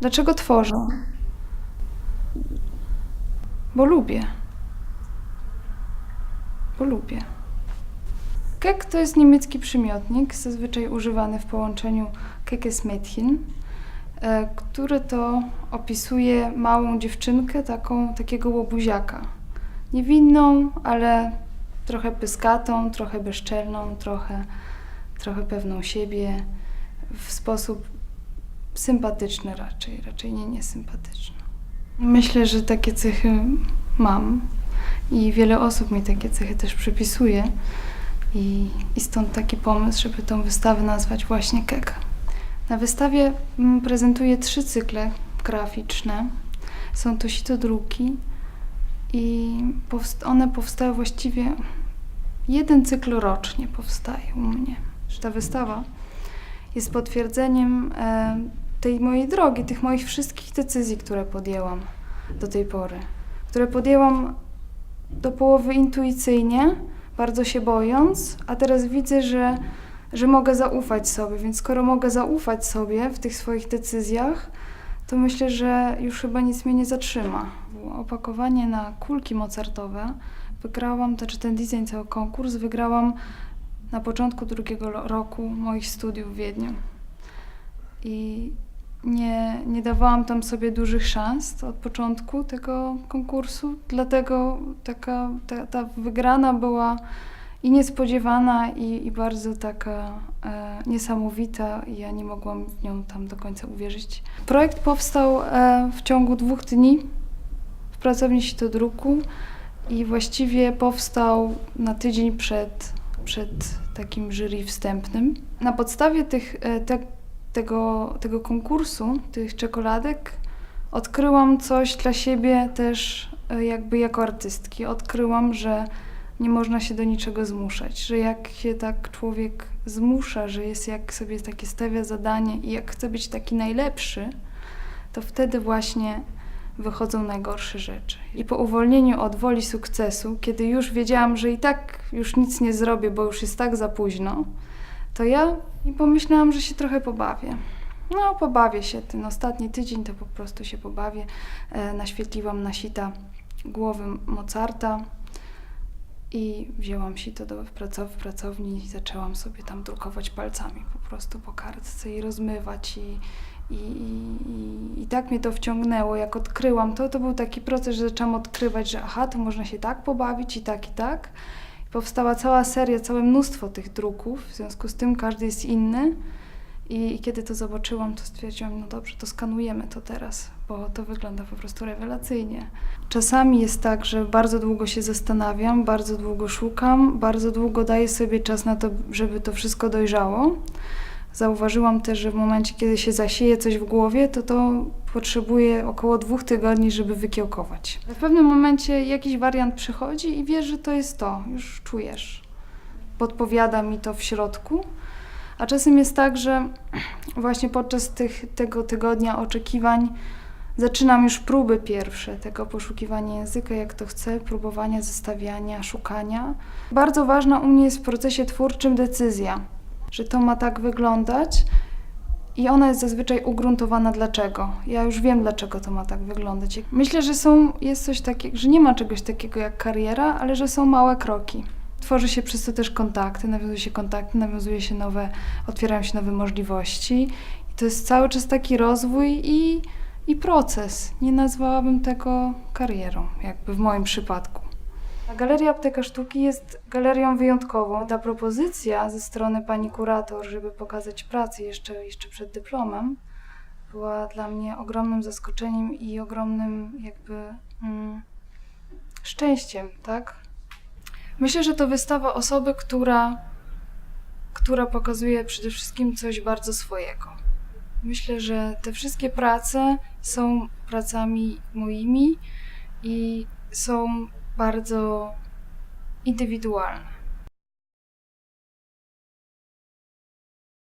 Dlaczego tworzę? Bo lubię. Bo lubię. Kek to jest niemiecki przymiotnik, zazwyczaj używany w połączeniu Kekes Mädchen, który to opisuje małą dziewczynkę, takiego łobuziaka. Niewinną, ale trochę pyskatą, trochę bezczelną, trochę pewną siebie, w sposób sympatyczny raczej nie niesympatyczny. Myślę, że takie cechy mam i wiele osób mi takie cechy też przypisuje i stąd taki pomysł, żeby tą wystawę nazwać właśnie Kek. Na wystawie prezentuję 3 cykle graficzne. Są to sitodruki i one powstały właściwie, jeden cykl rocznie powstaje u mnie. Ta wystawa jest potwierdzeniem tej mojej drogi, tych moich wszystkich decyzji, które podjęłam do tej pory. Które podjęłam do połowy intuicyjnie, bardzo się bojąc, a teraz widzę, że mogę zaufać sobie, więc skoro mogę zaufać sobie w tych swoich decyzjach, to myślę, że już chyba nic mnie nie zatrzyma. Opakowanie na kulki mozartowe wygrałam, ten design, cały konkurs wygrałam na początku 2. roku moich studiów w Wiedniu. I nie dawałam tam sobie dużych szans od początku tego konkursu, dlatego ta wygrana była i niespodziewana, i bardzo taka niesamowita, i ja nie mogłam w nią tam do końca uwierzyć. Projekt powstał w ciągu 2 dni w pracowni sitodruku i właściwie powstał na tydzień przed takim jury wstępnym. Na podstawie tego konkursu, tych czekoladek, odkryłam coś dla siebie też jakby jako artystki. Odkryłam, że nie można się do niczego zmuszać, że jak się tak człowiek zmusza, że jest jak sobie takie stawia zadanie i jak chce być taki najlepszy, to wtedy właśnie wychodzą najgorsze rzeczy. I po uwolnieniu od woli sukcesu, kiedy już wiedziałam, że i tak już nic nie zrobię, bo już jest tak za późno, to ja pomyślałam, że się trochę pobawię. No, pobawię się. Ten ostatni tydzień to po prostu się pobawię. Naświetliłam na sita głowy Mozarta i wzięłam sito w pracowni i zaczęłam sobie tam drukować palcami po prostu po kartce i rozmywać i tak mnie to wciągnęło. Jak odkryłam to był taki proces, że zaczęłam odkrywać, że aha, to można się tak pobawić i tak, i tak. Powstała cała seria, całe mnóstwo tych druków, w związku z tym każdy jest inny. I kiedy to zobaczyłam, to stwierdziłam, no dobrze, to skanujemy to teraz, bo to wygląda po prostu rewelacyjnie. Czasami jest tak, że bardzo długo się zastanawiam, bardzo długo szukam, bardzo długo daję sobie czas na to, żeby to wszystko dojrzało. Zauważyłam też, że w momencie, kiedy się zasieje coś w głowie, to potrzebuje około 2 tygodni, żeby wykiełkować. W pewnym momencie jakiś wariant przychodzi i wiesz, że to jest to, już czujesz. Podpowiada mi to w środku. A czasem jest tak, że właśnie podczas tego tygodnia oczekiwań zaczynam już próby pierwsze tego poszukiwania języka, jak to chcę, próbowania, zestawiania, szukania. Bardzo ważna u mnie jest w procesie twórczym decyzja, że to ma tak wyglądać i ona jest zazwyczaj ugruntowana dlaczego. Ja już wiem, dlaczego to ma tak wyglądać. Myślę, że jest coś takiego, że nie ma czegoś takiego jak kariera, ale że są małe kroki. Tworzy się przez to też kontakty, otwierają się nowe możliwości. I to jest cały czas taki rozwój i proces. Nie nazwałabym tego karierą, jakby w moim przypadku. Galeria Apteka Sztuki jest galerią wyjątkową. Ta propozycja ze strony pani kurator, żeby pokazać pracę jeszcze przed dyplomem, była dla mnie ogromnym zaskoczeniem i ogromnym szczęściem, tak? Myślę, że to wystawa osoby, która pokazuje przede wszystkim coś bardzo swojego. Myślę, że te wszystkie prace są pracami moimi i są bardzo indywidualne.